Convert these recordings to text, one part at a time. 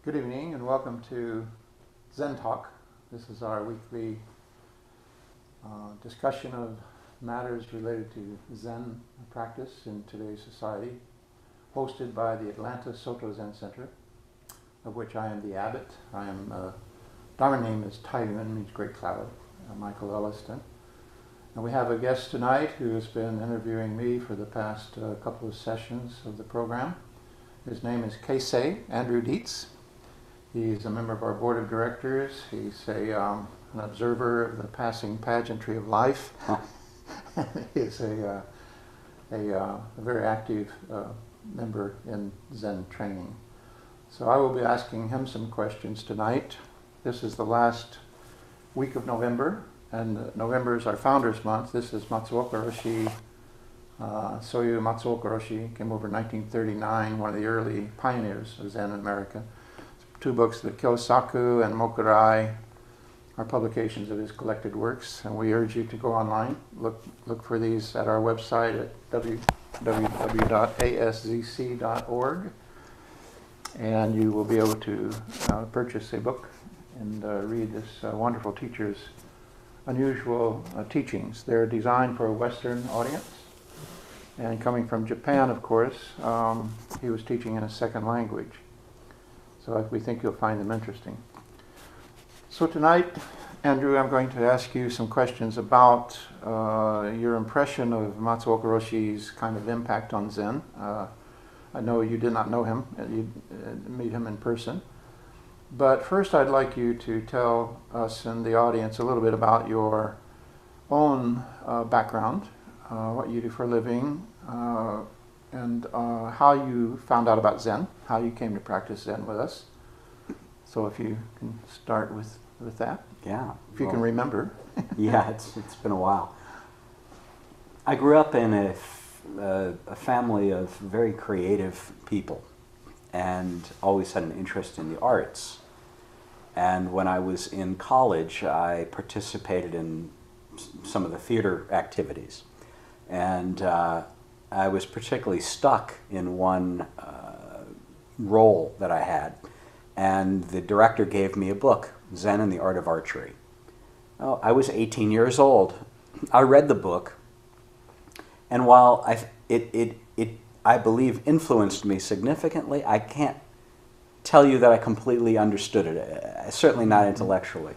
Good evening and welcome to ZENtalk. This is our weekly discussion of matters related to Zen practice in today's society, hosted by the Atlanta Soto Zen Center, of which I am the abbot. Dharma name is Taiyuan, means great cloud, Michael Elliston. And we have a guest tonight who has been interviewing me for the past couple of sessions of the program. His name is Keisei Andrew Dietz. He's a member of our board of directors. He's an observer of the passing pageantry of life. He's a very active member in Zen training. So I will be asking him some questions tonight. This is the last week of November, and November is our Founders Month. This is Matsuoka Roshi. Soyu Matsuoka Roshi came over in 1939, one of the early pioneers of Zen in America. Two books, the Kyosaku and Mokurai, are publications of his collected works, and we urge you to go online, look for these at our website at www.aszc.org, and you will be able to purchase a book and read this wonderful teacher's unusual teachings. They're designed for a Western audience, and coming from Japan, of course, he was teaching in a second language. So we think you'll find them interesting. So tonight, Andrew, I'm going to ask you some questions about your impression of Matsuoka Roshi's kind of impact on Zen. I know you did not know him, you meet him in person. But first I'd like you to tell us and the audience a little bit about your own background, what you do for a living, and how you found out about Zen, how you came to practice Zen with us. So if you can start with that. Yeah. If you can remember. Yeah, it's been a while. I grew up in a family of very creative people and always had an interest in the arts. And when I was in college, I participated in some of the theater activities. And I was particularly stuck in one role that I had, and the director gave me a book, Zen and the Art of Archery. Oh, I was 18 years old. I read the book, and while it I believe influenced me significantly, I can't tell you that I completely understood it, certainly not intellectually.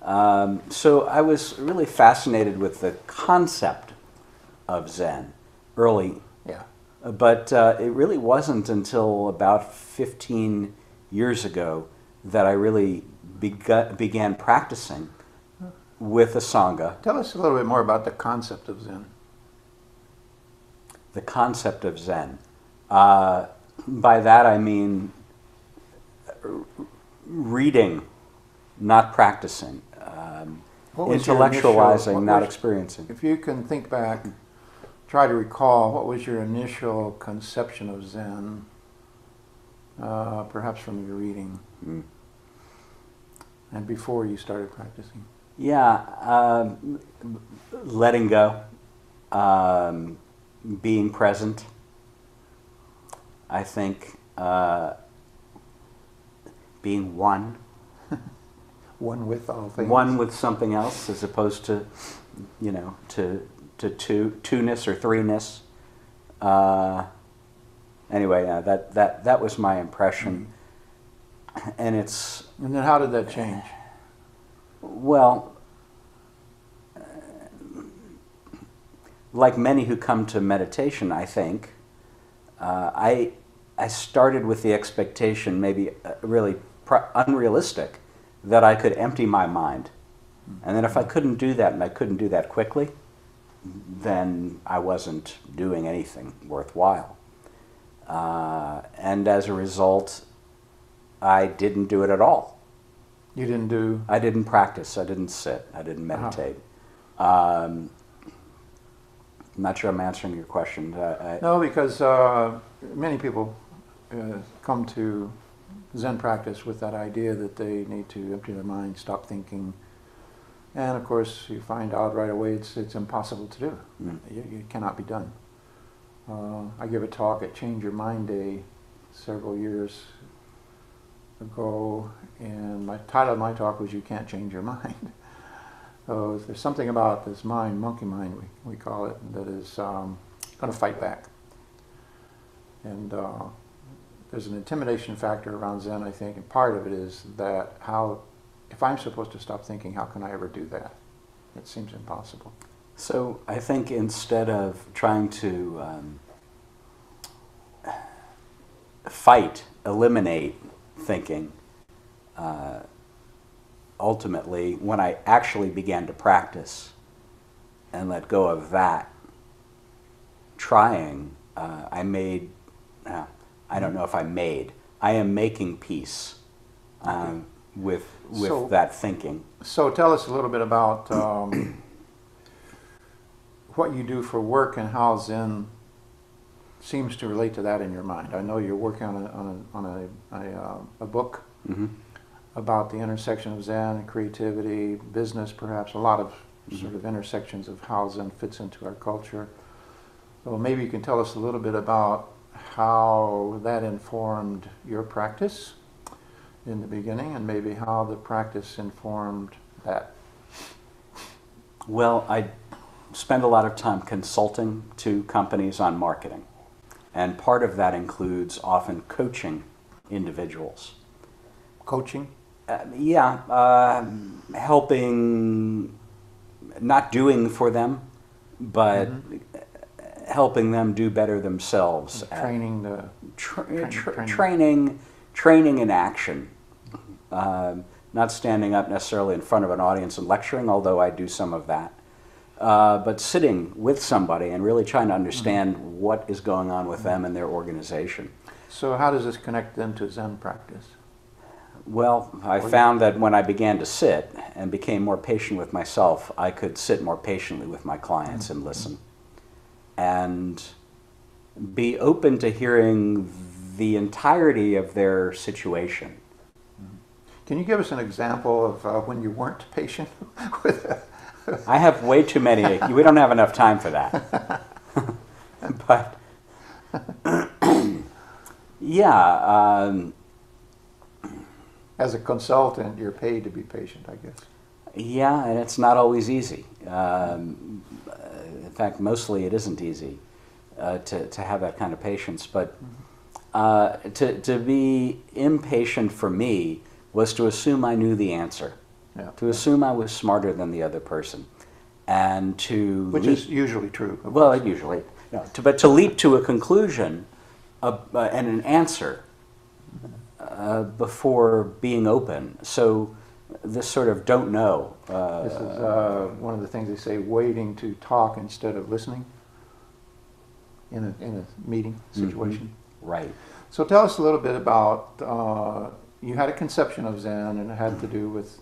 So I was really fascinated with the concept of Zen early, Yeah. But it really wasn't until about 15 years ago that I really began practicing with a Sangha. Tell us a little bit more about the concept of Zen. The concept of Zen. By that I mean reading, not practicing. Intellectualizing, not experiencing. If you can think back, try to recall, what was your initial conception of Zen, perhaps from your reading, and before you started practicing? Yeah, letting go, being present, I think, being one. One with all things. One with something else, as opposed to, to two-ness or three-ness. Anyway, that was my impression, and it's. And then how did that change? Well, like many who come to meditation, I think, I started with the expectation, maybe really unrealistic, that I could empty my mind. And then if I couldn't do that, and I couldn't do that quickly, then I wasn't doing anything worthwhile. And as a result, I didn't do it at all. You didn't do? I didn't practice. I didn't sit. I didn't meditate. I'm not sure I'm answering your question. No, because many people come to Zen practice with that idea that they need to empty their mind, stop thinking. And of course, you find out right away it's impossible to do. It cannot be done. I give a talk at Change Your Mind Day several years ago, and my title of my talk was "You Can't Change Your Mind." So there's something about this mind, monkey mind, we call it, that is going to fight back. And there's an intimidation factor around Zen, I think, and part of it is that if I'm supposed to stop thinking, how can I ever do that? It seems impossible. So I think instead of trying to eliminate thinking, ultimately, when I actually began to practice and let go of that, trying, I made, I don't know if I am making peace with that thinking. So tell us a little bit about what you do for work and how Zen seems to relate to that in your mind. I know you're working on a book about the intersection of Zen and creativity, business, perhaps a lot of sort of intersections of how Zen fits into our culture. So maybe you can tell us a little bit about how that informed your practice in the beginning, and maybe how the practice informed that. Well, I spend a lot of time consulting to companies on marketing, and part of that includes often coaching individuals. Coaching? Helping, not doing for them, but helping them do better themselves. Training the training in action. Not standing up necessarily in front of an audience and lecturing, although I do some of that. But sitting with somebody and really trying to understand what is going on with them and their organization. So how does this connect then to Zen practice? Well, I found that when I began to sit and became more patient with myself, I could sit more patiently with my clients and listen. And be open to hearing the entirety of their situation. Can you give us an example of when you weren't patient with I have way too many. We don't have enough time for that. But, yeah. As a consultant, you're paid to be patient, I guess. Yeah, and it's not always easy. In fact, mostly it isn't easy to have that kind of patience. But to be impatient for me was to assume I knew the answer, to assume I was smarter than the other person, and to which is usually true. Well, usually, but to leap to a conclusion and an answer before being open. So this sort of don't know. This is one of the things they say: waiting to talk instead of listening in a meeting situation. Right. So tell us a little bit about. You had a conception of Zen, and it had to do with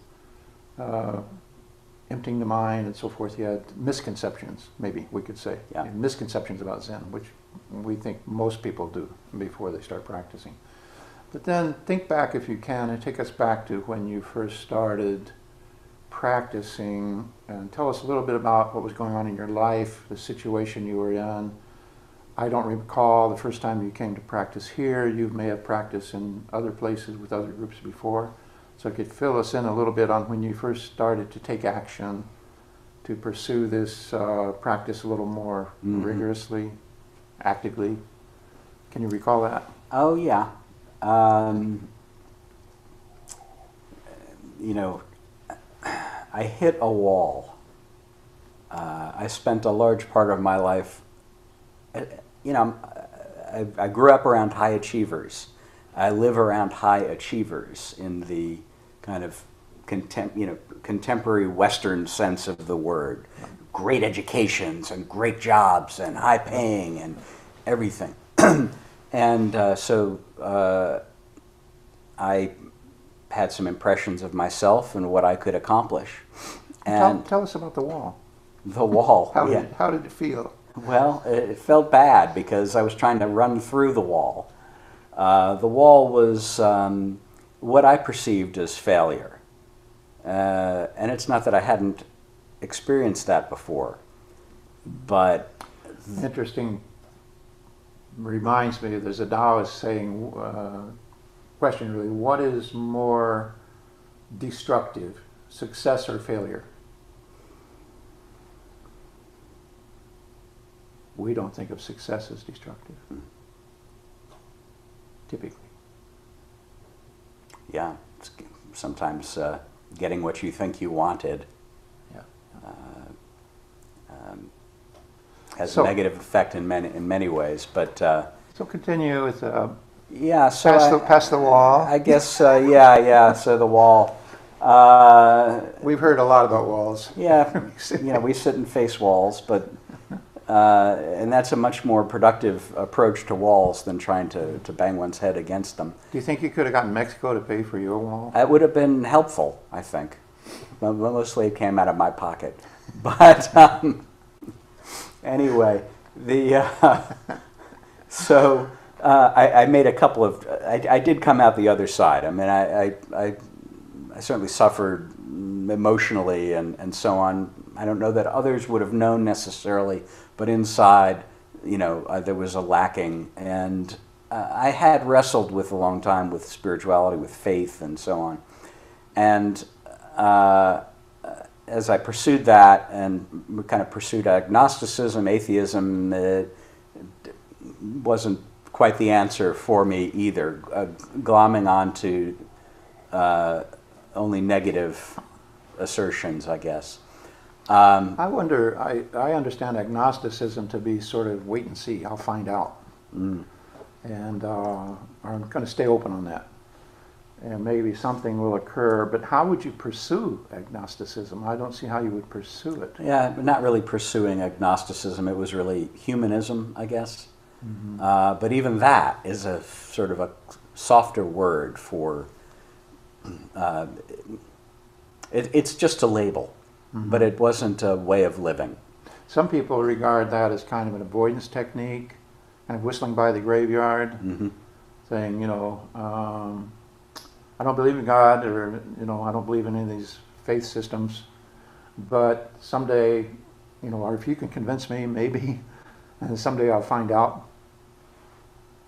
emptying the mind and so forth. You had misconceptions, maybe we could say. Yeah. Misconceptions about Zen, which we think most people do before they start practicing. But then think back, if you can, and take us back to when you first started practicing, and tell us a little bit about what was going on in your life, the situation you were in. I don't recall the first time you came to practice here. You may have practiced in other places with other groups before. So could fill us in a little bit on when you first started to take action to pursue this practice a little more rigorously, actively. Can you recall that? Oh, yeah. I hit a wall. I spent a large part of my life, I grew up around high achievers. I live around high achievers in the kind of contemporary Western sense of the word. Great educations and great jobs and high paying and everything. And so I had some impressions of myself and what I could accomplish. And tell us about the wall. The wall. How did it feel? Well, it felt bad because I was trying to run through the wall. The wall was what I perceived as failure. And it's not that I hadn't experienced that before, but... Interesting. Reminds me, there's a Taoist saying, question really, what is more destructive, success or failure? We don't think of success as destructive, typically. Yeah, it's sometimes getting what you think you wanted Yeah. has a negative effect in many ways. But so continue with yeah, so past the wall. I guess yeah. So the wall. We've heard a lot about walls. Yeah, we sit and face walls, but and that's a much more productive approach to walls than trying to bang one's head against them. Do you think you could have gotten Mexico to pay for your wall? It would have been helpful, I think. Mostly it came out of my pocket. But anyway, so I made a couple of, I did come out the other side. I mean, I certainly suffered emotionally and so on. I don't know that others would have known necessarily, but inside, there was a lacking. And I had wrestled with a long time with spirituality, with faith, and so on. And as I pursued that and kind of pursued agnosticism, atheism, it wasn't quite the answer for me either, glomming onto only negative assertions, I guess. I wonder, I understand agnosticism to be sort of wait and see, I'll find out. And I'm going to stay open on that. And maybe something will occur, but how would you pursue agnosticism? I don't see how you would pursue it. Yeah, not really pursuing agnosticism. It was really humanism, I guess. Mm-hmm. But even that is a sort of a softer word for, it's just a label, mm-hmm. but it wasn't a way of living. Some people regard that as kind of an avoidance technique, kind of whistling by the graveyard, mm-hmm. saying, I don't believe in God, or I don't believe in any of these faith systems, but someday, or if you can convince me, maybe, and someday I'll find out.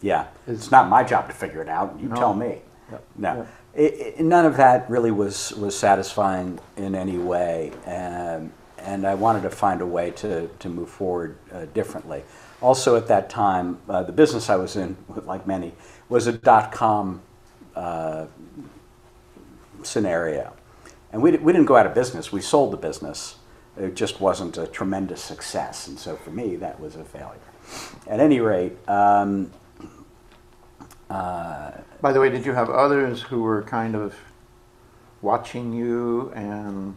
Yeah, it's not my job to figure it out. You tell me. Yep. No, yep. None of that really was satisfying in any way, and I wanted to find a way to move forward differently. Also, at that time, the business I was in, like many, was a .com scenario, and we didn't go out of business. We sold the business. It just wasn't a tremendous success, and so for me, that was a failure. At any rate. By the way, did you have others who were kind of watching you and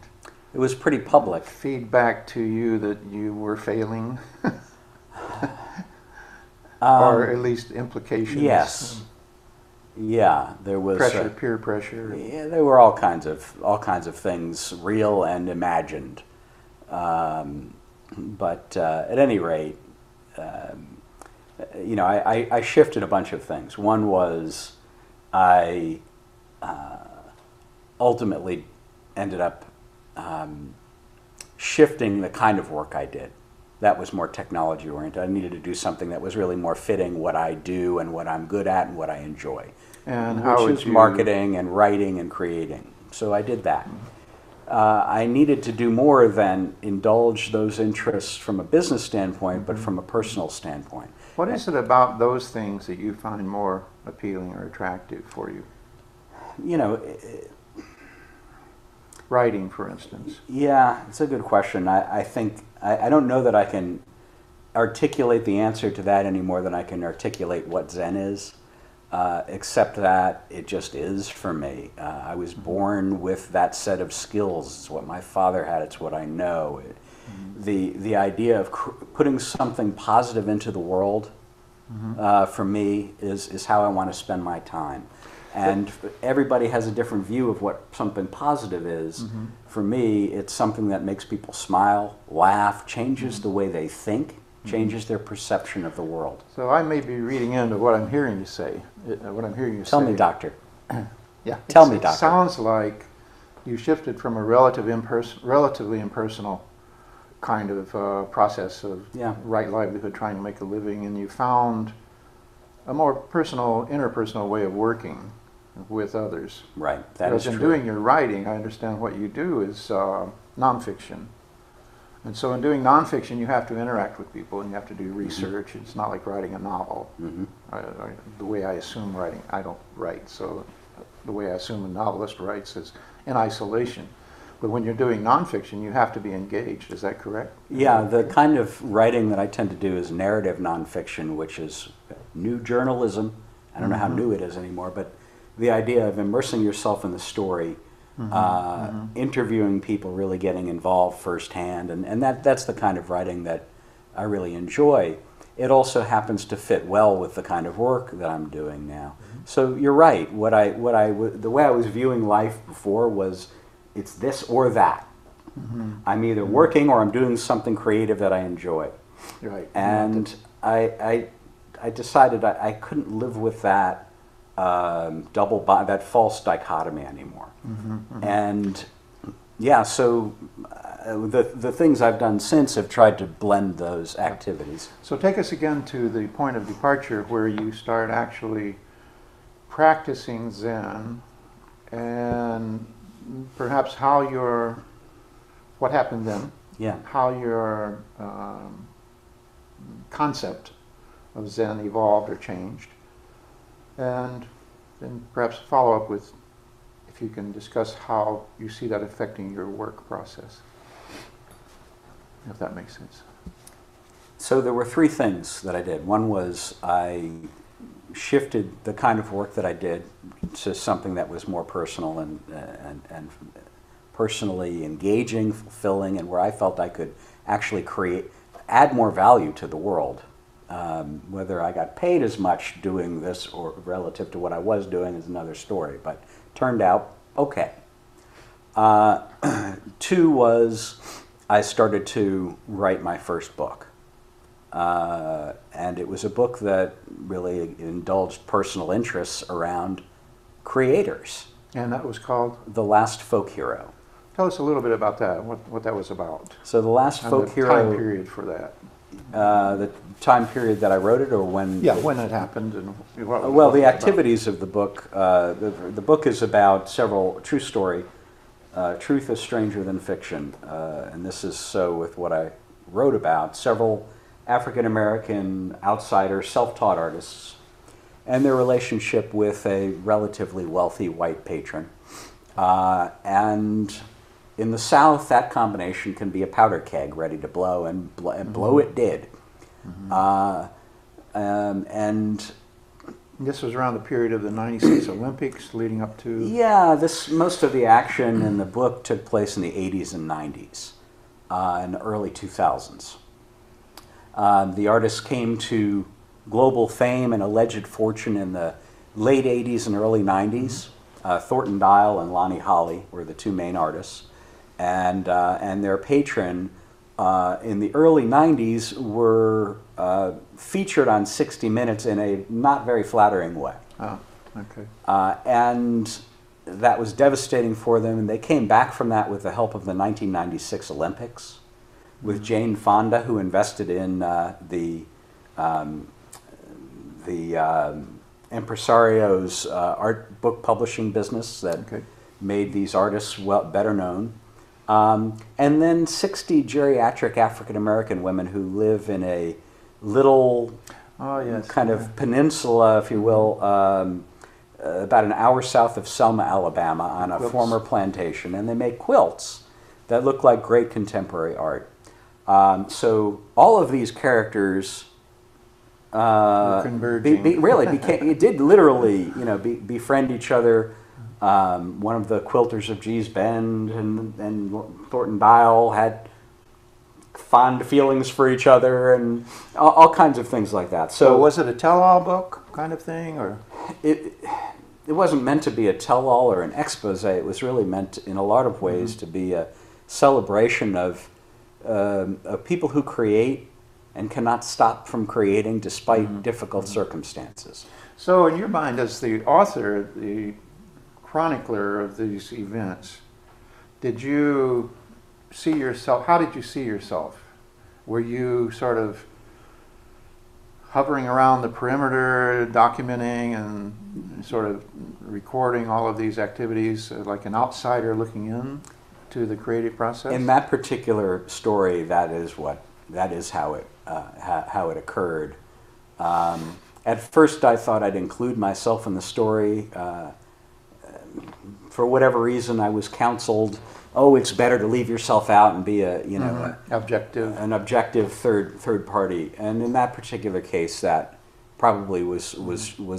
it was pretty public feedback to you that you were failing, or at least implications? Yes. Yeah, there was pressure, peer pressure. Yeah, there were all kinds of things, real and imagined. But at any rate, I shifted a bunch of things. One was I ultimately ended up shifting the kind of work I did. That was more technology oriented. I needed to do something that was really more fitting what I do and what I'm good at and what I enjoy. And how which is marketing and writing and creating. So I did that. I needed to do more than indulge those interests from a business standpoint, but from a personal standpoint. What is it about those things that you find more appealing or attractive for you? Writing, for instance. Yeah, it's a good question. I think, I don't know that I can articulate the answer to that any more than I can articulate what Zen is, except that it just is for me. I was born with that set of skills. It's what my father had. It's what I know. The idea of putting something positive into the world, for me, is how I want to spend my time. And everybody has a different view of what something positive is. For me, it's something that makes people smile, laugh, changes the way they think, changes their perception of the world. So I may be reading into what I'm hearing you say. Tell me, doctor. Yeah. Tell me, doctor. It sounds like you shifted from a relatively impersonal kind of process of right livelihood, trying to make a living, and you found a more personal, interpersonal way of working. with others. Right, that Because is in true. doing your writing, I understand what you do is nonfiction. And so in doing nonfiction, you have to interact with people and you have to do research. It's not like writing a novel. The way I assume writing, I don't write, so the way I assume a novelist writes is in isolation. But when you're doing nonfiction, you have to be engaged. Is that correct? Yeah, the kind of writing that I tend to do is narrative nonfiction, which is new journalism. I don't know how new it is anymore, but the idea of immersing yourself in the story, interviewing people, really getting involved firsthand, and that's the kind of writing that I really enjoy. It also happens to fit well with the kind of work that I'm doing now. So you're right. The way I was viewing life before was, it's this or that. I'm either working or I'm doing something creative that I enjoy. Right. And I decided I couldn't live with that that false dichotomy anymore. And yeah, so the things I've done since have tried to blend those activities. So take us again to the point of departure where you start actually practicing Zen, and perhaps what happened then, Yeah. how your concept of Zen evolved or changed, and then perhaps follow up with, if you can discuss how you see that affecting your work process, if that makes sense. So there were three things that I did. One was I shifted the kind of work that I did to something that was more personal and personally engaging, fulfilling, and where I felt I could actually add more value to the world. Whether I got paid as much doing this or relative to what I was doing is another story, but turned out okay. Two was I started to write my first book. And it was a book that really indulged personal interests around creators. And that was called? The Last Folk Hero. Tell us a little bit about that, what that was about. So The Last And Folk the Hero... time period for that. The time period that I wrote it, or when... Yeah, when it happened. And well, the activities of the book, the book is about true story, truth is stranger than fiction, and this is so with what I wrote about, several African-American outsiders, self-taught artists, and their relationship with a relatively wealthy white patron. And in the South, that combination can be a powder keg ready to blow, and blow it did. And this was around the period of the '96 Olympics leading up to... Yeah, most of the action in the book took place in the 80s and 90s, and the early 2000s. The artists came to global fame and alleged fortune in the late 80s and early 90s. Thornton Dial and Lonnie Holly were the two main artists. And their patron in the early 90s were featured on 60 Minutes in a not very flattering way. Oh, okay. And that was devastating for them, and they came back from that with the help of the 1996 Olympics, with Jane Fonda, who invested in the impresario's art book publishing business that made these artists better known. And then 60 geriatric African-American women who live in a little kind of peninsula, if you will, about an hour south of Selma, Alabama, on a former plantation. And they make quilts that look like great contemporary art. So all of these characters it did literally, befriend each other. One of the quilters of Gee's Bend and Thornton Dial had fond feelings for each other, and all kinds of things like that. So was it a tell-all book kind of thing, or? It wasn't meant to be a tell-all or an expose. It was really meant, in a lot of ways, to be a celebration of people who create and cannot stop from creating despite difficult circumstances. So in your mind, as the author, the chronicler of these events, did you see yourself, how did you see yourself? Were you sort of hovering around the perimeter, documenting and sort of recording all of these activities like an outsider looking in to the creative process? In that particular story, that is how it occurred. At first, I thought I'd include myself in the story. For whatever reason, I was counseled, "Oh, it's better to leave yourself out and be an objective third party." And in that particular case, that probably was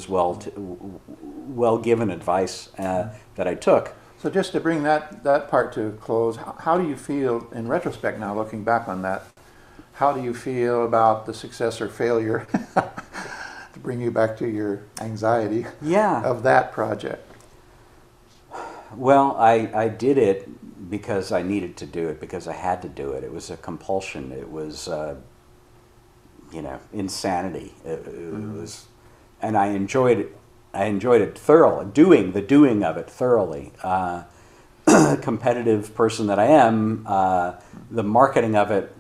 well given advice that I took. So just to bring that part to a close, how do you feel in retrospect now, looking back on that? How do you feel about the success or failure, to bring you back to your anxiety, of that project? Well, I did it because I needed to do it, because I had to do it. It was a compulsion. It was, insanity. It was, and I enjoyed it. I enjoyed it thoroughly, the doing of it thoroughly. Competitive person that I am, the marketing of it,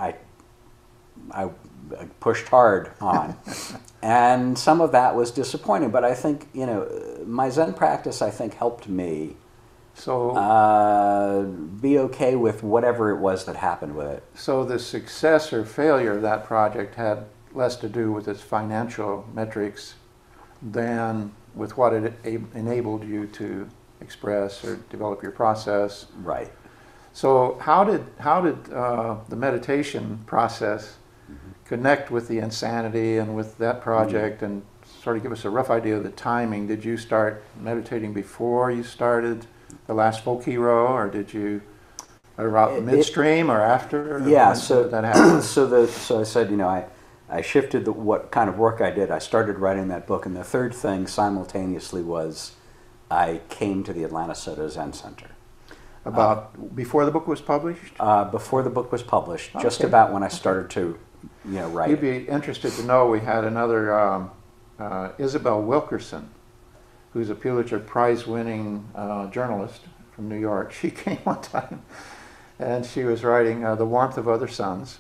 I pushed hard on. And some of that was disappointing, but I think, my Zen practice, I think, helped me be okay with whatever it was that happened with it. So the success or failure of that project had less to do with its financial metrics than with what it enabled you to express or develop your process. Right. So how did the meditation process connect with the insanity and with that project, and sort of give us a rough idea of the timing? Did you start meditating before you started The Last Folk Hero, or did you around midstream or after? Yeah, so that happened? so I said, I shifted what kind of work I did. I started writing that book, and the third thing simultaneously was I came to the Atlanta Soto Zen Center. About before the book was published? Before the book was published, just Okay. about when I started to, write. You'd be interested to know we had another Isabel Wilkerson, who's a Pulitzer Prize-winning journalist from New York. She came one time, and she was writing The Warmth of Other Suns.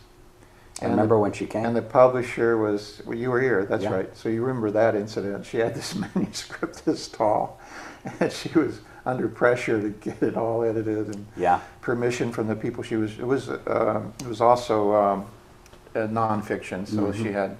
I remember when she came. And the publisher was, well, you were here, that's Yeah. right. So you remember that incident. She had this manuscript this tall, and she was under pressure to get it all edited, and permission from the people she was. It was also a nonfiction, so she had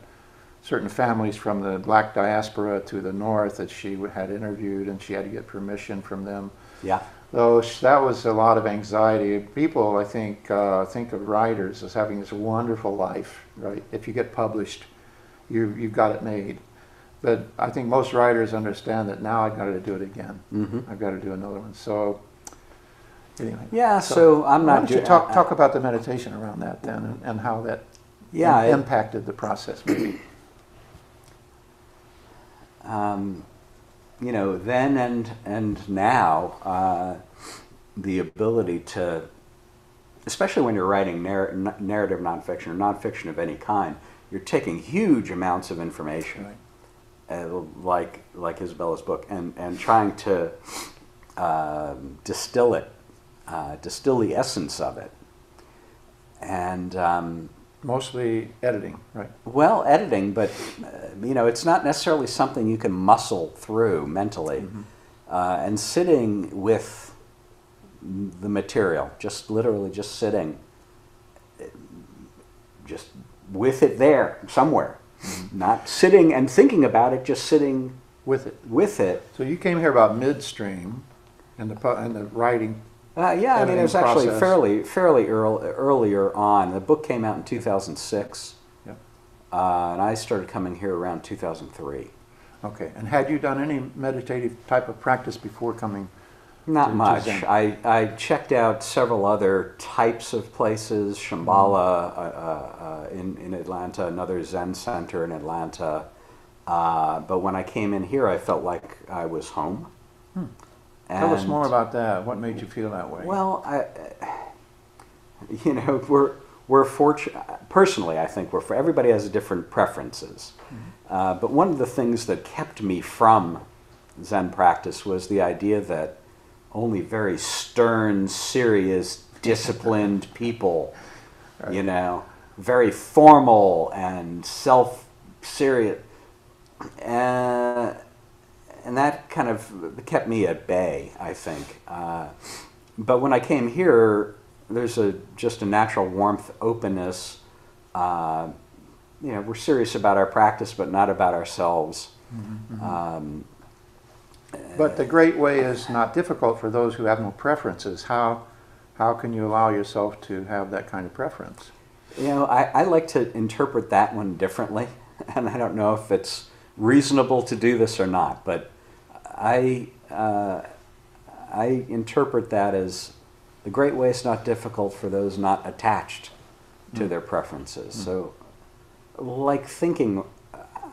certain families from the black diaspora to the north that she had interviewed, and she had to get permission from them. Yeah. Though that was a lot of anxiety. People, I think of writers as having this wonderful life, right? If you get published, you've got it made. But I think most writers understand that now I've got to do it again. I've got to do another one. So anyway. Yeah. So I'm not. Why don't you talk about the meditation around that then, and how that impacted the process, maybe. Then and now, the ability to, especially when you're writing narrative nonfiction or nonfiction of any kind, you're taking huge amounts of information, like Isabella's book, and trying to distill the essence of it, and mostly editing, right? Well, editing, but it's not necessarily something you can muscle through mentally. And sitting with the material, literally just sitting, just with it there somewhere, not sitting and thinking about it, just sitting with it. With it. So you came here about midstream, and the writing. Yeah, it was actually fairly earlier on. The book came out in 2006, and I started coming here around 2003. Okay, and had you done any meditative type of practice before coming? Not much. I checked out several other types of places, Shambhala in Atlanta, another Zen center in Atlanta. But when I came in here, I felt like I was home. Tell us more about that. What made you feel that way? Well, we're fortunate. Personally, I think everybody has different preferences. But one of the things that kept me from Zen practice was the idea that only very stern, serious, disciplined people, very formal and self-serious. that kind of kept me at bay, I think. But when I came here, there's just a natural warmth, openness. We're serious about our practice, but not about ourselves. Mm-hmm. But the great way is not difficult for those who have no preferences. How can you allow yourself to have that kind of preference? I like to interpret that one differently, and I don't know if it's reasonable to do this or not, but I interpret that as the great way is not difficult for those not attached to their preferences. So, like thinking,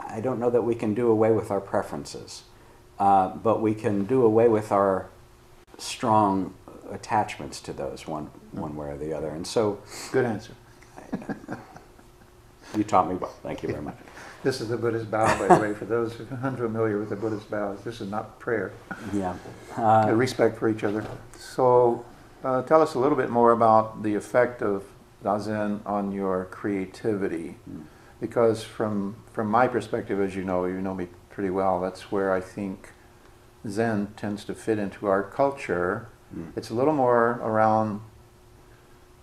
I don't know that we can do away with our preferences, but we can do away with our strong attachments to those one way or the other. And so, good answer. You taught me well. Thank you very much. This is the Buddhist bow, by the way, for those who are unfamiliar with the Buddhist bows. This is not prayer. Yeah. Respect for each other. So, tell us a little bit more about the effect of Zazen on your creativity. Because from my perspective, as you know me pretty well, that's where I think Zen tends to fit into our culture. It's a little more around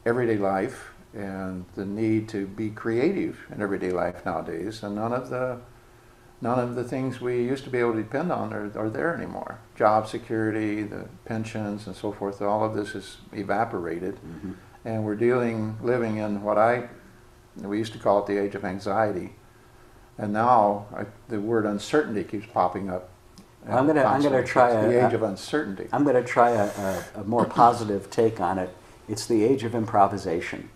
everyday life and the need to be creative in everyday life nowadays, and none of the things we used to be able to depend on are there anymore. Job security, the pensions, and so forth. All of this is evaporated, and we're living in what we used to call it the age of anxiety, and now the word uncertainty keeps popping up. I'm going to try the age of uncertainty. I'm going to try a more positive take on it. It's the age of improvisation.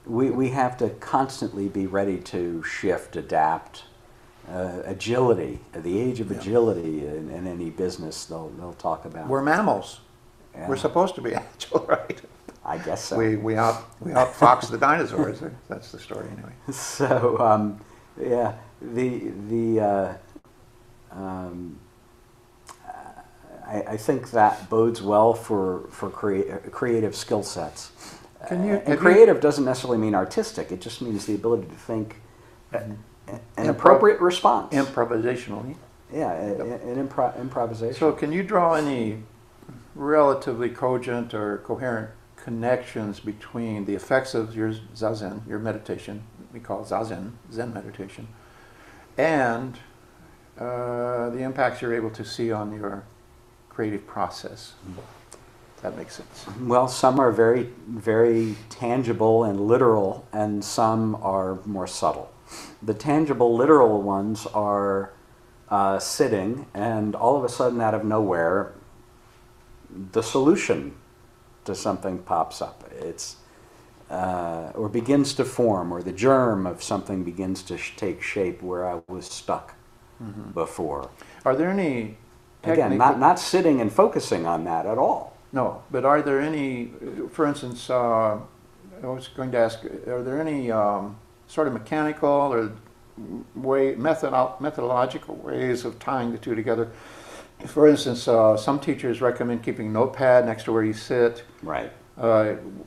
We have to constantly be ready to shift, adapt. Agility, the age of agility in any business they'll talk about. We're mammals. Yeah. We're supposed to be agile, right? I guess so. We outfox the dinosaurs. That's the story anyway. So I think that bodes well for creative skill sets. And creative doesn't necessarily mean artistic. It just means the ability to think an appropriate response. Improvisationally. Yeah, improvisation. So can you draw any relatively cogent or coherent connections between the effects of your Zazen, your meditation, we call it Zazen, Zen meditation, and the impacts you're able to see on your creative process? That makes sense. Well, some are very, very tangible and literal, and some are more subtle. The tangible, literal ones are sitting, and all of a sudden, out of nowhere, the solution to something pops up. It's or begins to form, or the germ of something begins to take shape where I was stuck before. Are there any again, not sitting and focusing on that at all? No, but are there any, for instance, I was going to ask, are there any sort of mechanical or methodological ways of tying the two together? For instance, some teachers recommend keeping a notepad next to where you sit. Right.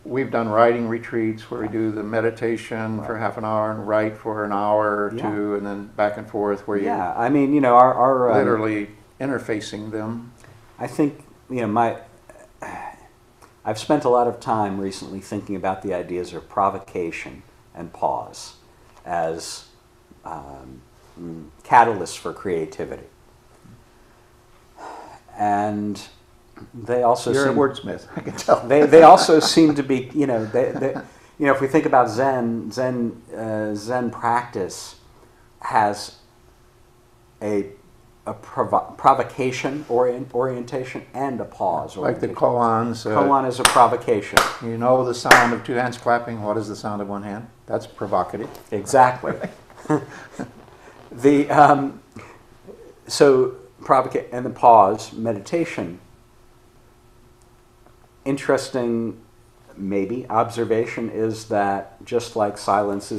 We've done writing retreats where we do the meditation for half an hour and write for an hour or two, and then back and forth where you I mean, our literally interfacing them. I think, I've spent a lot of time recently thinking about the ideas of provocation and pause as catalysts for creativity. And they also You're a wordsmith, I can tell. They also seem to be, if we think about Zen practice has a provocation orientation and a pause like orientation. the koans. Koan is a provocation. You know the sound of two hands clapping. What is the sound of one hand? That's provocative. Exactly. So provocate and the pause meditation. Interesting, maybe observation is that just like silence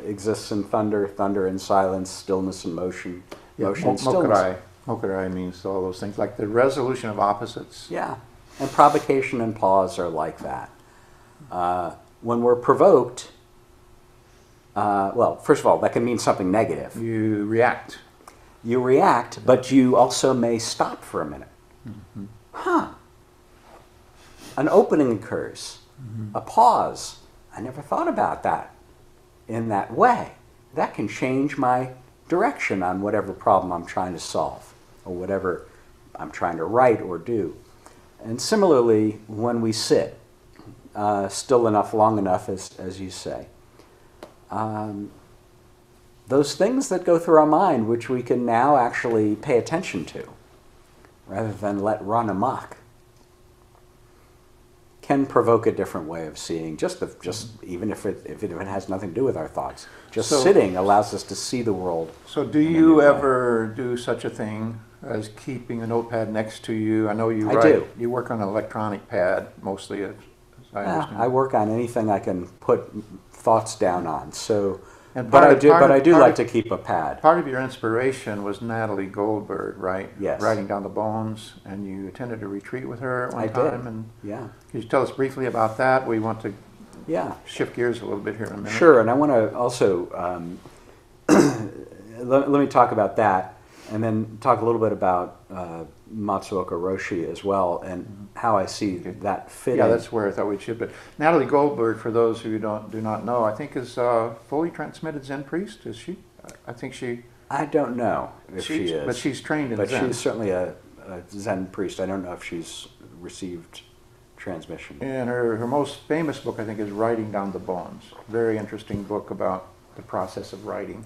exists in thunder, thunder in silence, stillness and motion. Motion, stillness. Mokurai means all those things, like the resolution of opposites. Yeah, and provocation and pause are like that. When we're provoked, well, first of all, that can mean something negative. You react. You react, but you also may stop for a minute. Mm-hmm. Huh. An opening occurs, a pause. I never thought about that in that way. That can change my direction on whatever problem I'm trying to solve or whatever I'm trying to write or do. And similarly, when we sit, still enough, long enough, as you say, those things that go through our mind, which we can now actually pay attention to, rather than let run amok, can provoke a different way of seeing. Just even if it has nothing to do with our thoughts, just sitting allows us to see the world. So, do you ever do such a thing as keeping a notepad next to you? I know you write. do. You work on an electronic pad mostly, as I understand. I work on anything I can put thoughts down on. So. And But I do like to keep a pad. Part of your inspiration was Natalie Goldberg, right? Yes. Writing Down the Bones, and you attended a retreat with her at one time. Did. And Yeah. could you tell us briefly about that? We want to Yeah. shift gears a little bit here in a minute. Sure, and I want to also let me talk about that, and then talk a little bit about Matsuoka Roshi as well, and how I see that fitting. Yeah, that's where I thought we'd shift. But Natalie Goldberg, for those who do not know, I think is a fully transmitted Zen priest. Is she? I think she. I don't know if she is, but she's trained in but Zen. she's certainly a Zen priest. I don't know if she's received transmission. And her most famous book, I think, is Writing Down the Bones. Very interesting book about the process of writing.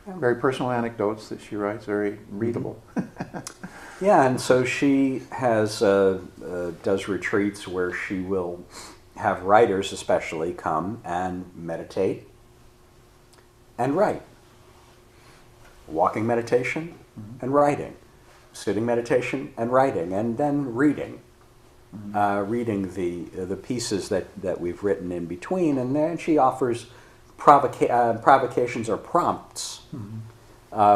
Very personal anecdotes that she writes, very readable. Yeah, and so she has does retreats where she will have writers especially come and meditate and write. Walking meditation and writing. Sitting meditation and writing, and then reading. Reading the pieces that we've written in between, and then she offers provocations or prompts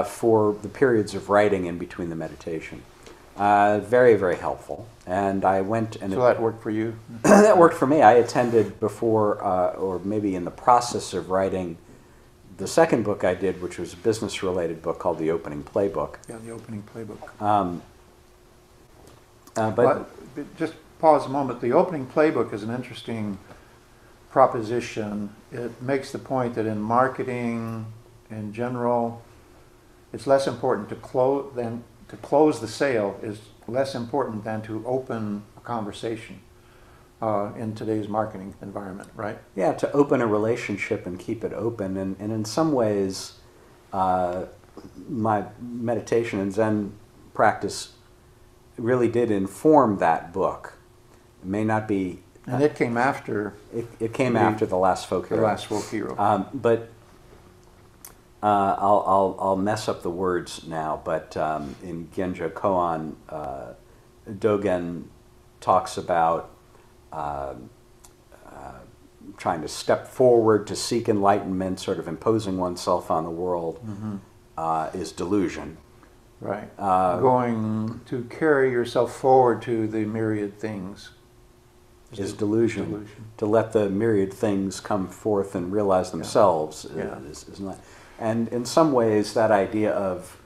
for the periods of writing in between the meditation. Very, very helpful. And I went and... So that worked for you? That worked for me. I attended before, or maybe in the process of writing the second book I did, which was a business-related book called The Opening Playbook. Yeah, The Opening Playbook. But just pause a moment. The Opening Playbook is an interesting proposition. It makes the point that in marketing, in general, it's less important to close the sale is less important than to open a conversation in today's marketing environment, right? Yeah, to open a relationship and keep it open. And in some ways, my meditation and Zen practice really did inform that book. It may not be... And it came after... It came after The Last Folk Hero. The Last Folk Hero. But I'll mess up the words now, but in Genja Koan, Dogen talks about trying to step forward to seek enlightenment, sort of imposing oneself on the world, is delusion. Right. Going to carry yourself forward to the myriad things is delusion. To let the myriad things come forth and realize themselves is not. And in some ways, that idea of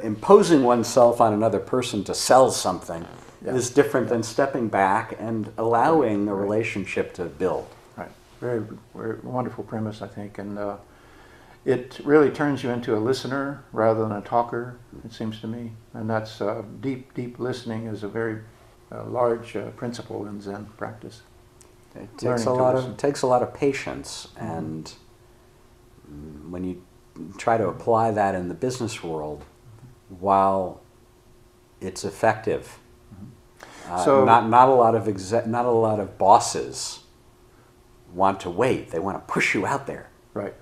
imposing oneself on another person to sell something is different than stepping back and allowing a relationship to build. Right. Very, very wonderful premise, I think. And it really turns you into a listener rather than a talker, it seems to me. And that's deep, deep listening is a very large principle in Zen practice. It takes a lot of patience, and when you try to apply that in the business world, while it's effective, so not a lot of bosses want to wait. They want to push you out there. Right.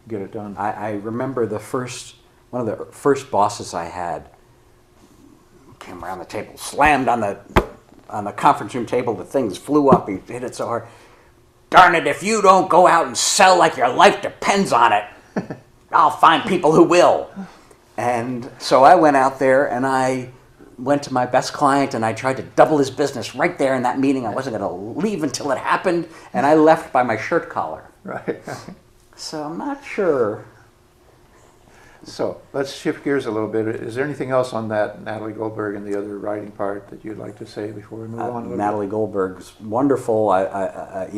Get it done. I remember one of the first bosses I had came around the table, slammed on the conference room table. The things flew up. He hit it so hard. Darn it! If you don't go out and sell like your life depends on it, I'll find people who will. And so I went out there and I went to my best client and I tried to double his business right there in that meeting. I wasn't going to leave until it happened, and I left by my shirt collar. Right. So I'm not sure So let's shift gears a little bit. Is there anything else on that Natalie Goldberg and the other writing part that you'd like to say before we move on? A little Natalie bit? Goldberg's wonderful. But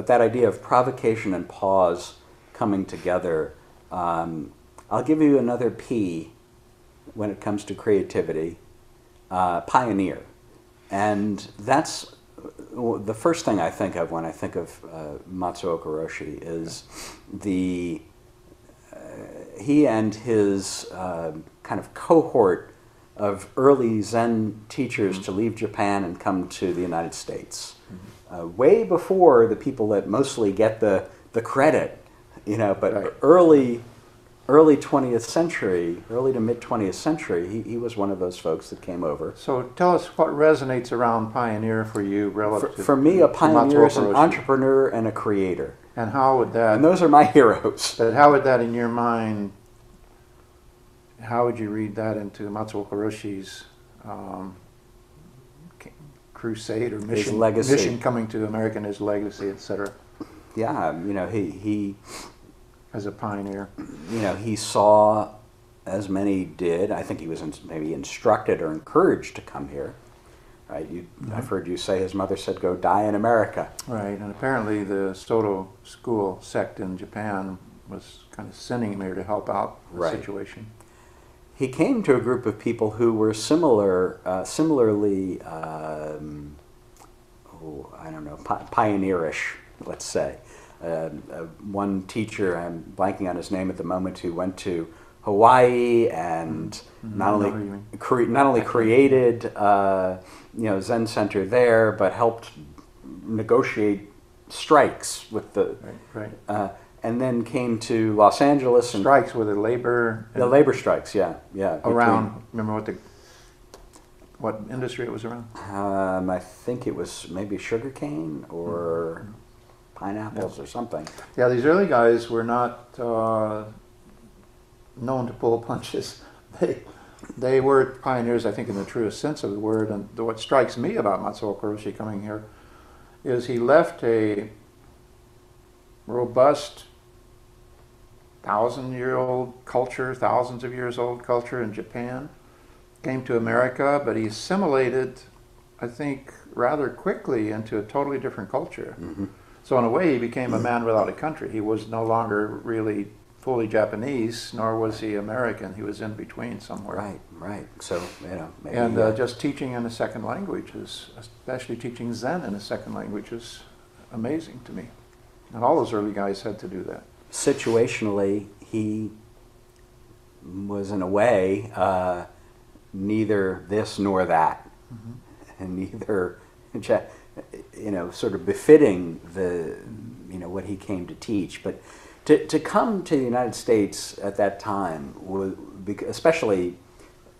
that idea of provocation and pause coming together. I'll give you another P when it comes to creativity. Pioneer, and that's the first thing I think of when I think of Matsuo Kuroshi is he and his kind of cohort of early Zen teachers to leave Japan and come to the United States, way before the people that mostly get the credit, but Right. early 20th century, early to mid 20th century, he was one of those folks that came over. So tell us what resonates around pioneer for you relative For me, a to pioneer Matsuo is an Kuroshi. entrepreneur and a creator. And how would that, And those are my heroes. but how would that in your mind, how would you read that into Matsuo Kuroshi's crusade or mission, legacy. mission coming to America and his legacy, etc., Yeah, he as a pioneer? he saw, as many did, I think he was maybe instructed or encouraged to come here. Right? I've heard you say his mother said, "Go die in America." Right, and apparently the Soto school sect in Japan was kind of sending him here to help out the Right. situation. He came to a group of people who were similarly, pioneerish, let's say. One teacher, I'm blanking on his name at the moment, who went to Hawaii and not only created Zen Center there, but helped negotiate strikes with the Right. and then came to Los Angeles and Strikes with the labor labor strikes, yeah. around. Remember what industry it was around? I think it was maybe sugarcane or pineapples or something. Yeah, these early guys were not known to pull punches. They were pioneers, I think, in the truest sense of the word. And what strikes me about Matsuo Kuroshi coming here is he left a robust 1,000-year-old culture, thousands of years old culture in Japan, came to America, but he assimilated, I think, rather quickly into a totally different culture. Mm-hmm. So in a way, he became a man without a country. He was no longer really fully Japanese, nor was he American. He was in between somewhere. Right. So, maybe, And just teaching in a second language, especially teaching Zen in a second language, is amazing to me. And all those early guys had to do that. situationally, he was in a way neither this nor that, and neither, sort of befitting the, what he came to teach. But to come to the United States at that time, especially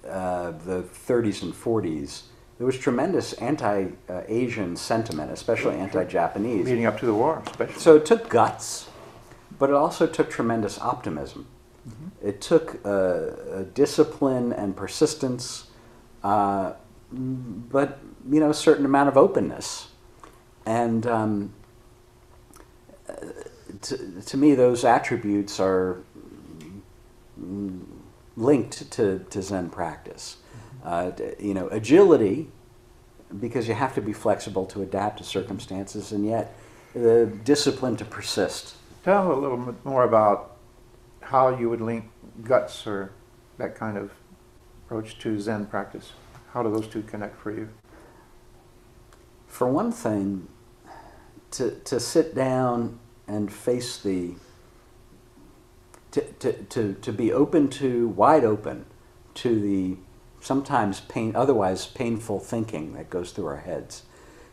the 30s and 40s, there was tremendous anti-Asian sentiment, especially anti-Japanese. Leading up to the war, especially. So it took guts, but it also took tremendous optimism. It took discipline and persistence, but a certain amount of openness. And to me, those attributes are linked to Zen practice. Agility, because you have to be flexible to adapt to circumstances, and yet the discipline to persist. Tell a little bit more about how you would link guts or that kind of approach to Zen practice. How do those two connect for you? For one thing, to sit down and face to be wide open to the sometimes otherwise painful thinking that goes through our heads,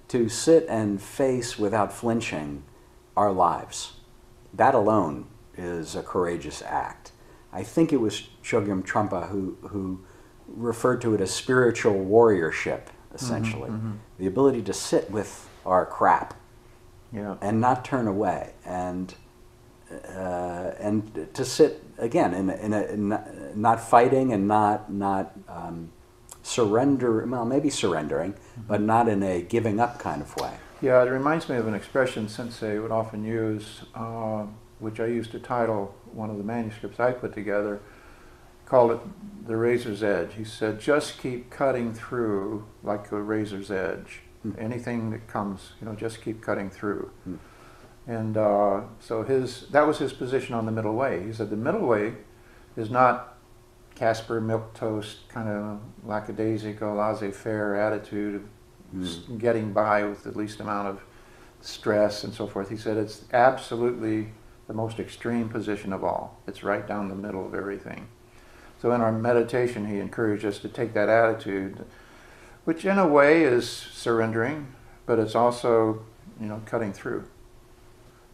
to sit and face without flinching our lives. That alone is a courageous act. I think it was Chogyam Trungpa who referred to it as spiritual warriorship, essentially. The ability to sit with our crap and not turn away, and to sit again in not fighting and not surrender. Well, maybe surrendering, but not in a giving up kind of way. Yeah, it reminds me of an expression Sensei would often use. which I used to title one of the manuscripts I put together, called it The Razor's Edge. He said, just keep cutting through like a razor's edge. Anything that comes, just keep cutting through. And so that was his position on the middle way. He said the middle way is not Casper, milquetoast, kind of lackadaisical, laissez-faire attitude of getting by with the least amount of stress and so forth. He said it's absolutely the most extreme position of all. It's right down the middle of everything. So in our meditation, he encouraged us to take that attitude, which in a way is surrendering, but it's also, cutting through.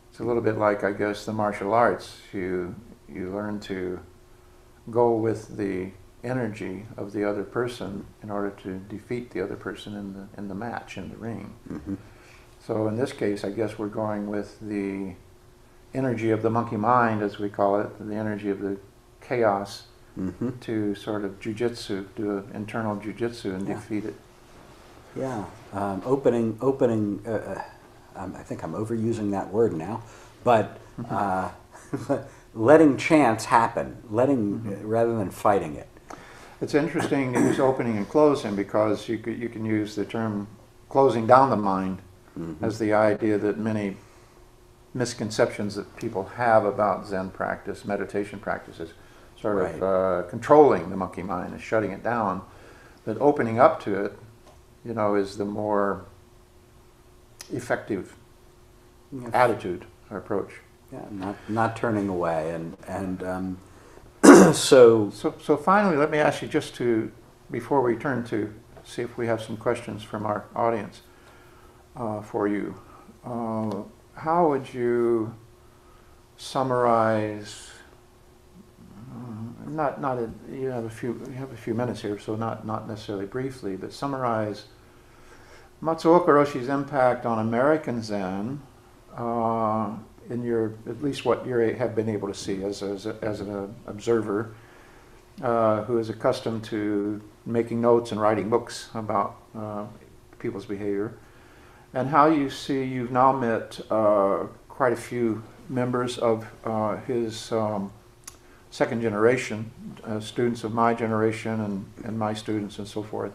It's a little bit like, I guess, the martial arts. You learn to go with the energy of the other person in order to defeat the other person in the match, in the ring. Mm-hmm. So in this case, I guess we're going with the energy of the monkey mind, as we call it, the energy of the chaos, to sort of jujitsu, do an internal jujitsu and defeat it. Yeah, opening. I think I'm overusing that word now, but letting chance happen, rather than fighting it. It's interesting to use opening and closing, because you can use the term closing down the mind as the idea that many misconceptions that people have about Zen practice, meditation practices, sort of controlling the monkey mind and shutting it down. But opening up to it, is the more effective attitude or approach. Yeah, not turning away, and So finally, let me ask you, just before we turn to see if we have some questions from our audience for you. How would you summarize? You have a few minutes here, so not necessarily briefly, but summarize Matsuoka Roshi's impact on American Zen, in at least what you have been able to see as an observer who is accustomed to making notes and writing books about people's behavior, and how you see you've now met quite a few members of his second generation, students of my generation and my students and so forth.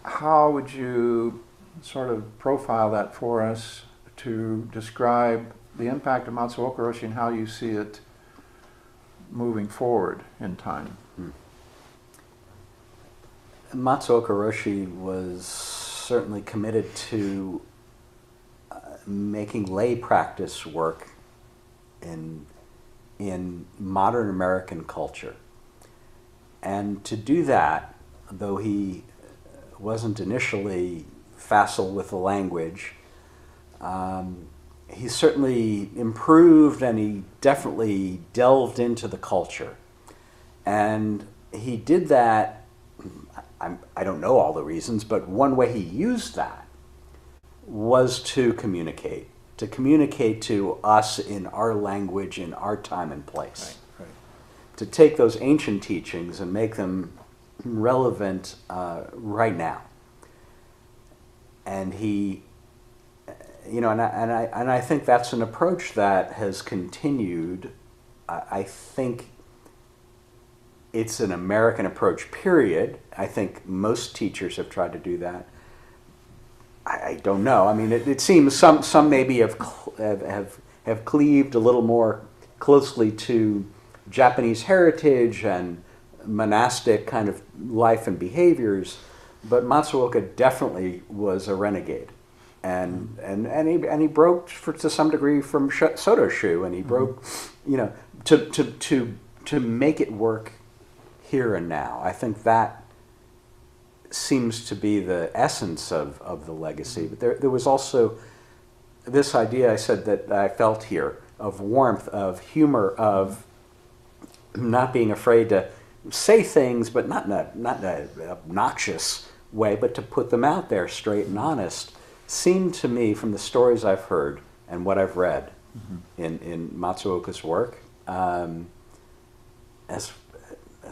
How would you sort of profile that for us to describe the impact of Matsuoka Roshi and how you see it moving forward in time? Matsuoka Roshi was certainly committed to making lay practice work in modern American culture. And to do that, though he wasn't initially facile with the language, he certainly improved, and he definitely delved into the culture. And he did that, I don't know all the reasons, but one way he used that was to communicate to us in our language, in our time and place. Right. To take those ancient teachings and make them relevant right now. And he, and I think that's an approach that has continued. I think it's an American approach, period. I think most teachers have tried to do that. I don't know. I mean, it seems some maybe have cleaved a little more closely to Japanese heritage and monastic kind of life and behaviors, but Matsuoka definitely was a renegade, and he broke to some degree from Soto Shu, and he broke, to make it work here and now. I think that seems to be the essence of the legacy. But there was also this idea I said that I felt here of warmth, of humor, of not being afraid to say things, but not in an obnoxious way, but to put them out there straight and honest, seemed to me, from the stories I've heard and what I've read in Matsuoka's work, as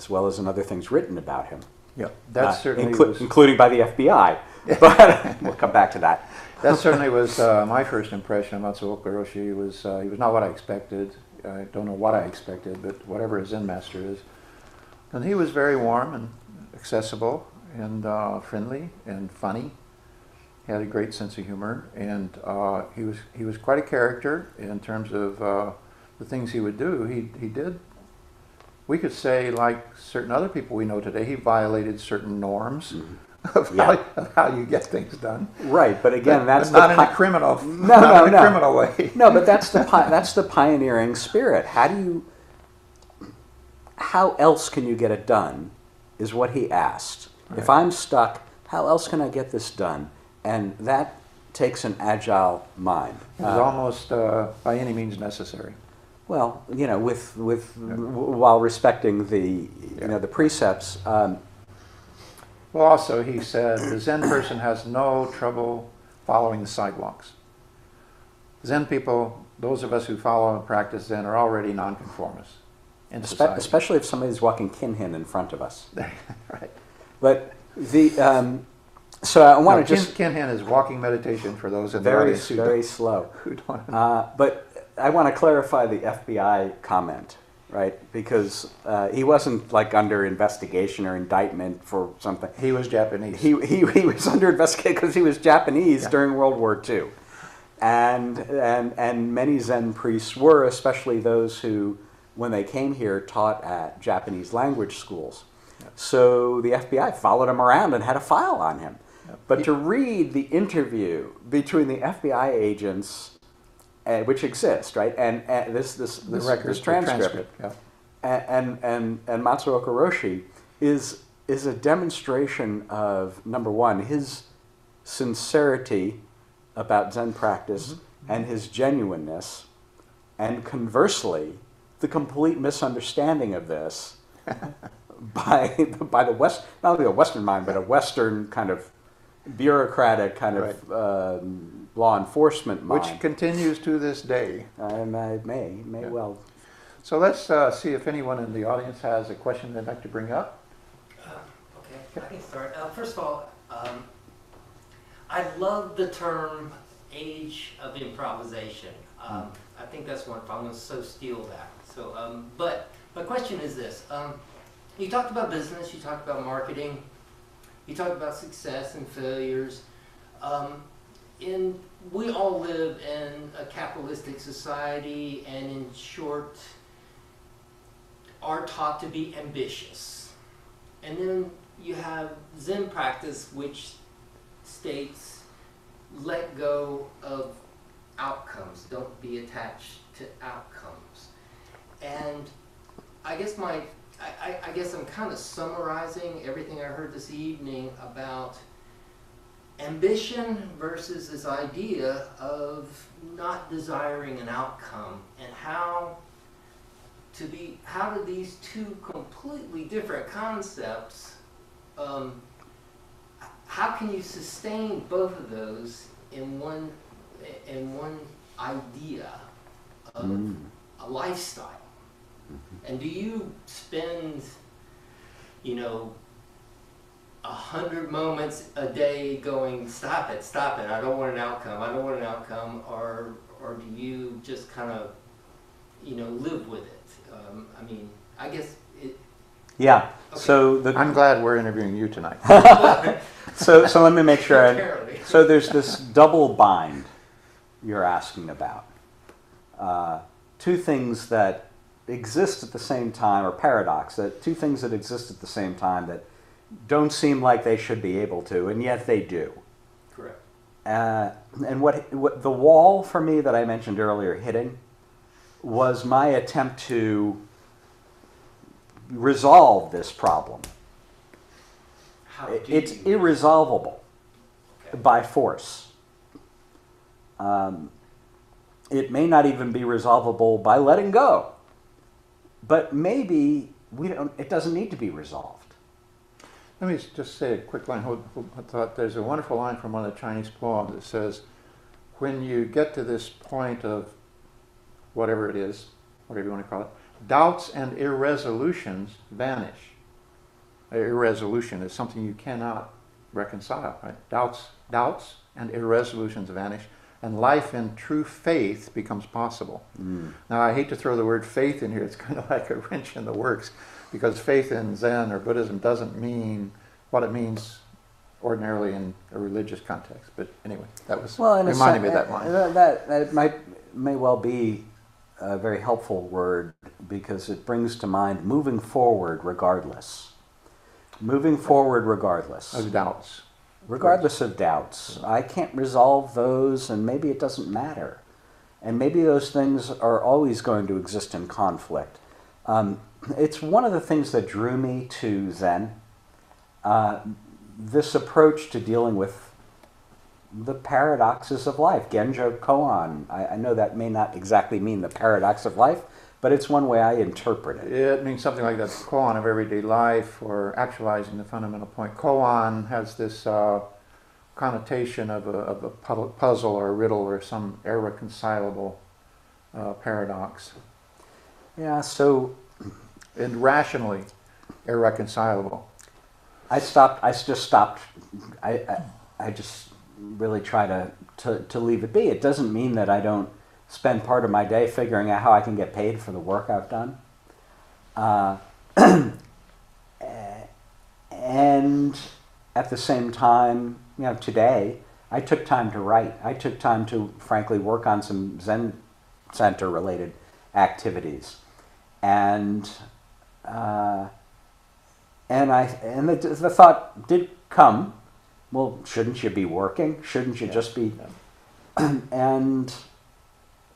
well as in other things written about him. Yeah, that's certainly including by the FBI, but we'll come back to that. That certainly was my first impression of Matsuoka Roshi. He was not what I expected. I don't know what I expected, but whatever a Zen master is. And he was very warm and accessible and friendly and funny. He had a great sense of humor, and he was quite a character in terms of the things he would do. He did, we could say, like certain other people we know today, he violated certain norms. Mm-hmm. Of how you get things done, right? But again, that's not in a criminal, no, criminal way. No, but that's the pioneering spirit. How else can you get it done? Is what he asked. Right. If I'm stuck, how else can I get this done? And that takes an agile mind. It's almost by any means necessary. Well, while respecting the the precepts. Well, also, he said, the Zen person has no trouble following the sidewalks. Zen people, those of us who follow and practice Zen, are already nonconformists in society. Especially if somebody's walking kinhin in front of us. Right. But so I want to kinhin is walking meditation for those in the audience who very slow. Who don't but I want to clarify the FBI comment. Right, because he wasn't like under investigation or indictment for something. He was Japanese. He was under investigation because he was Japanese during World War II, and many Zen priests were, especially those who, when they came here, taught at Japanese language schools. Yep. So the FBI followed him around and had a file on him. Yep. But to read the interview between the FBI agents. Which exists, right? And this transcript, yeah. and Matsuoka Roshi is a demonstration of, number one, his sincerity about Zen practice and his genuineness, and conversely, the complete misunderstanding of this by the West, not only a Western mind, but a Western kind of bureaucratic kind of law enforcement mind. Which continues to this day. May well. So let's see if anyone in the audience has a question they'd like to bring up. Okay, I can start. First of all, I love the term age of improvisation. I think that's wonderful. I'm going to so steal that. So, but my question is this. You talked about business, you talked about marketing, you talked about success and failures. We all live in a capitalistic society, and in short, are taught to be ambitious. And then you have Zen practice, which states, let go of outcomes, don't be attached to outcomes. And I guess I guess I'm kind of summarizing everything I heard this evening about ambition versus this idea of not desiring an outcome, and how do these two completely different concepts, how can you sustain both of those in one idea of a lifestyle? And do you spend 100 moments a day going, stop it, I don't want an outcome, or do you just kind of, live with it? I guess it... Yeah, okay. So I'm glad we're interviewing you tonight. so let me make sure. So there's this double bind you're asking about. Two things that exist at the same time, or paradox, that two things that exist at the same time that don't seem like they should be able to, and yet they do. Correct. And what the wall for me that I mentioned earlier hitting was my attempt to resolve this problem. It's irresolvable by force. It may not even be resolvable by letting go, but maybe it doesn't need to be resolved. Let me just say a quick line. I thought there's a wonderful line from one of the Chinese poems that says, when you get to this point of whatever it is, whatever you want to call it, doubts and irresolutions vanish. Irresolution is something you cannot reconcile, right? Doubts and irresolutions vanish, and life in true faith becomes possible. Now, I hate to throw the word faith in here. It's kind of like a wrench in the works, because faith in Zen or Buddhism doesn't mean what it means ordinarily in a religious context. But anyway, that was reminding me of that line. That may well be a very helpful word, because it brings to mind moving forward regardless. Moving forward regardless. Of doubts. Regardless of doubts. I can't resolve those, and maybe it doesn't matter. And maybe those things are always going to exist in conflict. It's one of the things that drew me to Zen. This approach to dealing with the paradoxes of life, Genjo Koan. I know that may not exactly mean the paradox of life, but it's one way I interpret it. It means something like that, koan of everyday life, or actualizing the fundamental point. Koan has this connotation of a puzzle or a riddle or some irreconcilable paradox. Yeah, so... And rationally irreconcilable. I just stopped. I just really try to leave it be. It doesn't mean that I don't spend part of my day figuring out how I can get paid for the work I've done. And at the same time, today, I took time to write. I took time to, frankly, work on some Zen Center related activities. And the thought did come, well, shouldn't you be working? Shouldn't you just be... And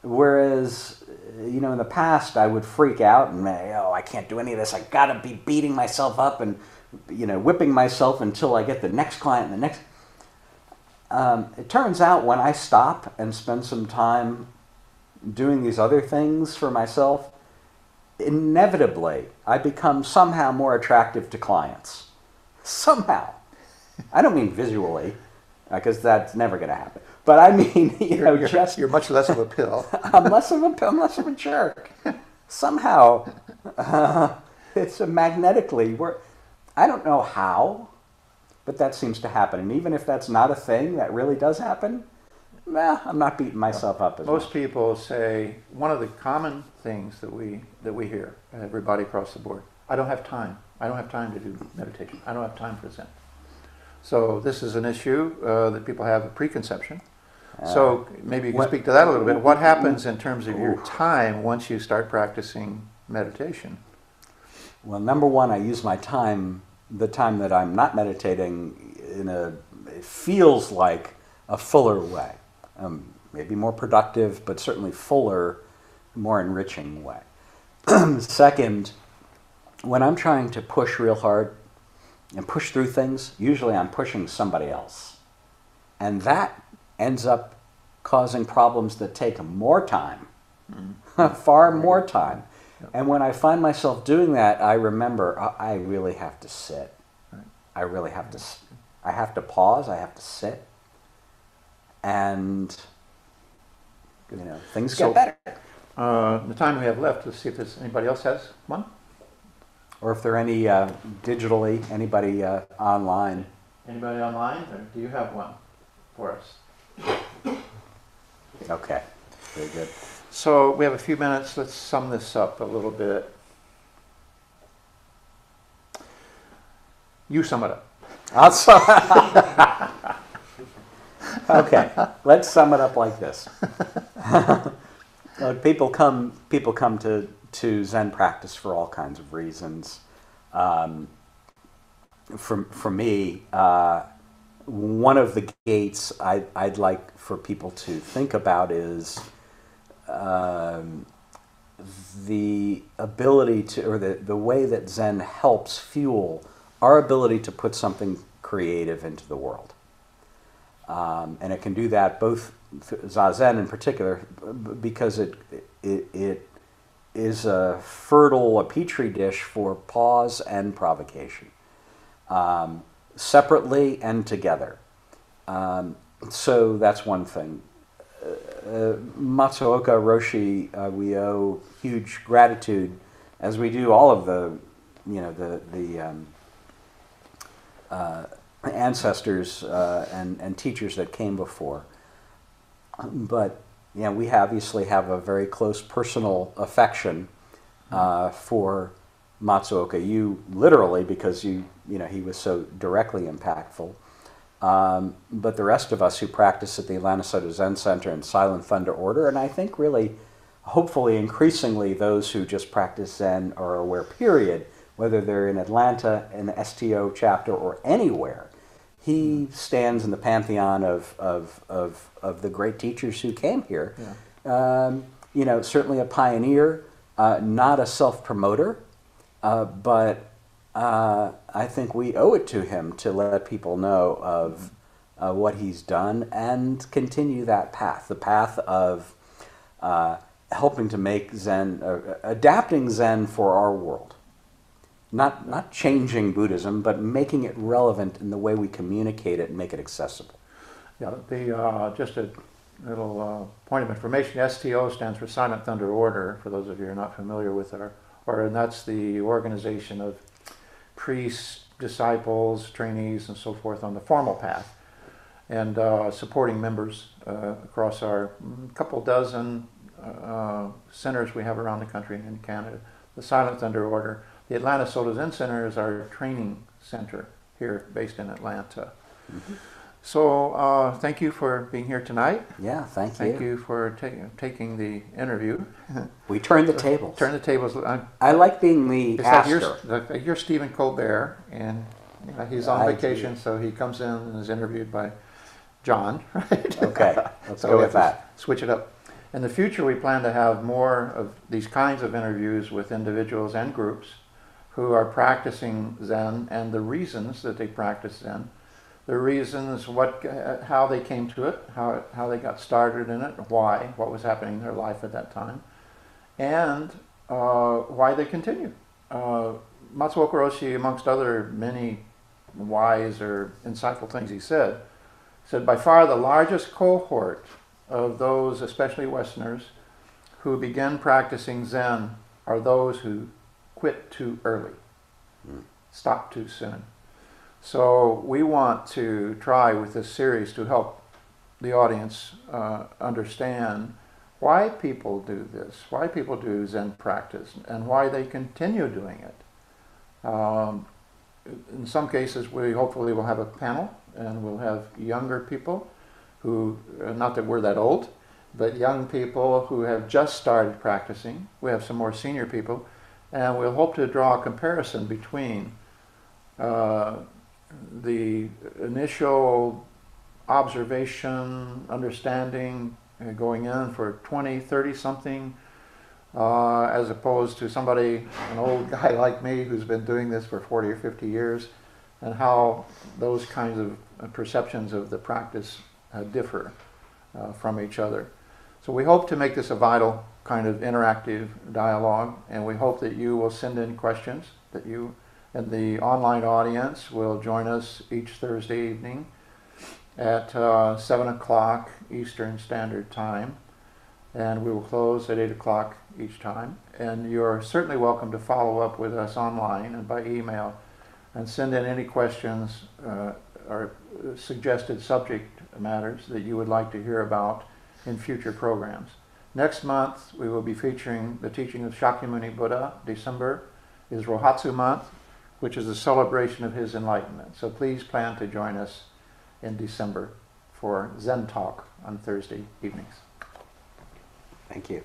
whereas, in the past I would freak out and, I can't do any of this. I got to be beating myself up and, whipping myself until I get the next client and the next... it turns out when I stop and spend some time doing these other things for myself, inevitably I become somehow more attractive to clients. Somehow. I don't mean visually, because that's never going to happen. But I mean, you're much less of a pill. I'm less of a jerk. Somehow, it's magnetically. I don't know how, but that seems to happen. And even if that's not a thing that really does happen, I'm not beating myself up as much. Most people say one of the common things that we hear, everybody across the board, I don't have time. I don't have time to do meditation. I don't have time for Zen. So this is an issue that people have a preconception. So maybe you can speak to that a little bit. What happens in terms of your time once you start practicing meditation? Well, number one, I use my time, the time that I'm not meditating, it feels like a fuller way. Maybe more productive, but certainly fuller, more enriching way. Second, when I'm trying to push real hard and push through things, usually I'm pushing somebody else. And that ends up causing problems that take more time, far more time. Yep. And when I find myself doing that, I remember I really have to sit. Right. I really have to, I have to pause, I have to sit. And, things get better. The time we have left, let's see if there's anybody else has one. Or if there are any digitally, anybody online. Anybody online? Or do you have one for us? Okay, very good. So we have a few minutes. Let's sum this up a little bit. You sum it up. I'll sum Okay, let's sum it up like this. People come to Zen practice for all kinds of reasons. For me, one of the gates I'd like for people to think about is the ability to, or the way that Zen helps fuel our ability to put something creative into the world. And it can do that both Zazen in particular, because it is a petri dish for pause and provocation, separately and together. So that's one thing. Matsuoka Roshi, we owe huge gratitude, as we do all of the ancestors and teachers that came before. But yeah, we obviously have a very close personal affection for Matsuoka. You literally, because you know he was so directly impactful. But the rest of us who practice at the Atlanta Soto Zen Center and Silent Thunder Order, and I think really, hopefully increasingly those who just practice Zen are aware, period, whether they're in Atlanta, in the STO chapter, or anywhere, he stands in the pantheon of the great teachers who came here. Yeah. You know, certainly a pioneer, not a self-promoter, but I think we owe it to him to let people know of what he's done and continue that path, the path of helping to make Zen, adapting Zen for our world. Not changing Buddhism, but making it relevant in the way we communicate it and make it accessible. Yeah, just a little point of information. STO stands for Silent Thunder Order, for those of you who are not familiar with our order, and that's the organization of priests, disciples, trainees, and so forth on the formal path, and supporting members across our couple dozen centers we have around the country and in Canada. The Silent Thunder Order. The Atlanta Soto Zen Center is our training center here, based in Atlanta. Mm-hmm. So thank you for being here tonight. Yeah, thank you. Thank you for taking the interview. We turned the tables. Turn the tables. I like being the pastor. Like you're Stephen Colbert, and he's on vacation, so he comes in and is interviewed by John. Right? Okay, let's go with that. Switch it up. In the future, we plan to have more of these kinds of interviews with individuals and groups who are practicing Zen and the reasons that they practice Zen, the reasons, how they came to it, how they got started in it, why, what was happening in their life at that time, and why they continue. Matsuoka Roshi, amongst other many wise or insightful things he said, by far the largest cohort of those, especially Westerners, who begin practicing Zen are those who quit too early, stop too soon. So we want to try with this series to help the audience understand why people do this, why people do Zen practice, and why they continue doing it. In some cases, we hopefully will have a panel, and we'll have younger people who, not that we're that old, but young people who have just started practicing. We have some more senior people, and we'll hope to draw a comparison between the initial observation, understanding, going in for 20, 30-something, as opposed to somebody, an old guy like me who's been doing this for 40 or 50 years, and how those kinds of perceptions of the practice differ from each other. So we hope to make this a vital kind of interactive dialogue, and we hope that you will send in questions, that you and the online audience will join us each Thursday evening at 7 o'clock Eastern Standard Time, and we will close at 8 o'clock each time. And you're certainly welcome to follow up with us online and by email, and send in any questions or suggested subject matters that you would like to hear about in future programs. Next month, we will be featuring the teaching of Shakyamuni Buddha. December is Rohatsu month, which is a celebration of his enlightenment. So please plan to join us in December for ZENtalk on Thursday evenings. Thank you.